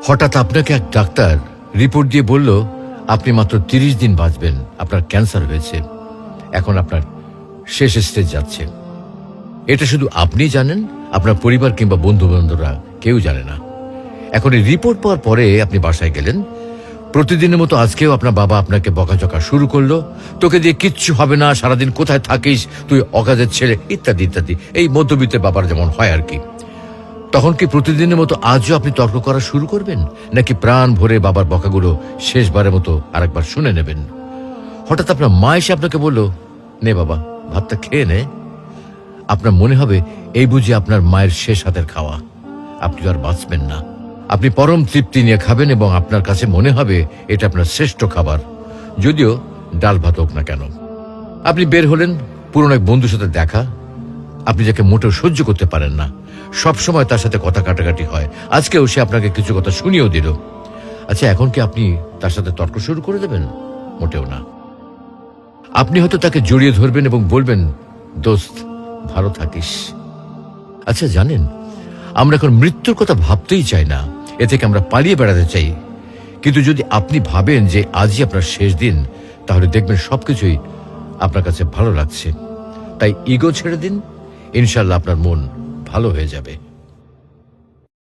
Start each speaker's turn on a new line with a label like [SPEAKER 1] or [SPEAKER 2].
[SPEAKER 1] হঠাৎ আপনাকে এক ডাক্তার রিপোর্ট দিয়ে বলল আপনি মাত্র 30 দিন বাঁচবেন, আপনার ক্যান্সার হয়েছে, এখন আপনার শেষ স্টেজ যাচ্ছে। এটা শুধু আপনি জানেন, আপনার পরিবার কিংবা বন্ধু বান্ধবরা কেউ জানে না। এখন এই রিপোর্ট পাওয়ার পরে আপনি বাসায় গেলেন, প্রতিদিনের মতো আজকেও আপনার বাবা আপনাকে বকাঝকা শুরু করলো, তোকে দিয়ে কিচ্ছু হবে না, সারাদিন কোথায় থাকিস তুই, অকাজের ছেলে, ইত্যাদি ইত্যাদি। এই মধ্যবিত্তের বাবার যেমন হয় আর কি। তখন কি প্রতিদিনের মতো আজও আপনি তর্ক করা শুরু করবেন, নাকি প্রাণ ভরে বাবার বকাগুলো শেষবারের মতো আরেকবার শুনে নেবেন? হঠাৎ আপনার মা এসে আপনাকে বলল, নে বাবা ভাতটা খেয়ে নে। আপনার মনে হবে এই বুঝি আপনার মায়ের শেষ হাতের খাওয়া, আপনি আর বাঁচবেন না। আপনি পরম তৃপ্তি নিয়ে খাবেন এবং আপনার কাছে মনে হবে এটা আপনার শ্রেষ্ঠ খাবার, যদিও ডাল ভাত হোক না কেন। আপনি বের হলেন, পুরনো এক বন্ধুর সাথে দেখা, আপনি যাকে মোটেও সহ্য করতে পারেন না, সবসময় তার সাথে কথা কাটাকাটি হয়, আজকেও সে আপনাকে কিছু কথা শুনিয়েও দিল। আচ্ছা, এখন কি আপনি তার সাথে তর্ক শুরু করে দেবেন? মোটেও না। আপনি হয়তো তাকে জড়িয়ে ধরবেন এবং বলবেন, দোস্ত ভালো থাকিস। আচ্ছা জানেন, আমরা এখন মৃত্যুর কথা ভাবতেই চাই না, এ থেকে আমরা পালিয়ে বেড়াতে চাই। কিন্তু যদি আপনি ভাবেন যে আজই আপনার শেষ দিন, তাহলে দেখবেন সবকিছুই আপনার কাছে ভালো লাগছে। তাই ইগো ছেড়ে দিন, ইনশাল্লাহ আপনার মন ভালো হয়ে যাবে।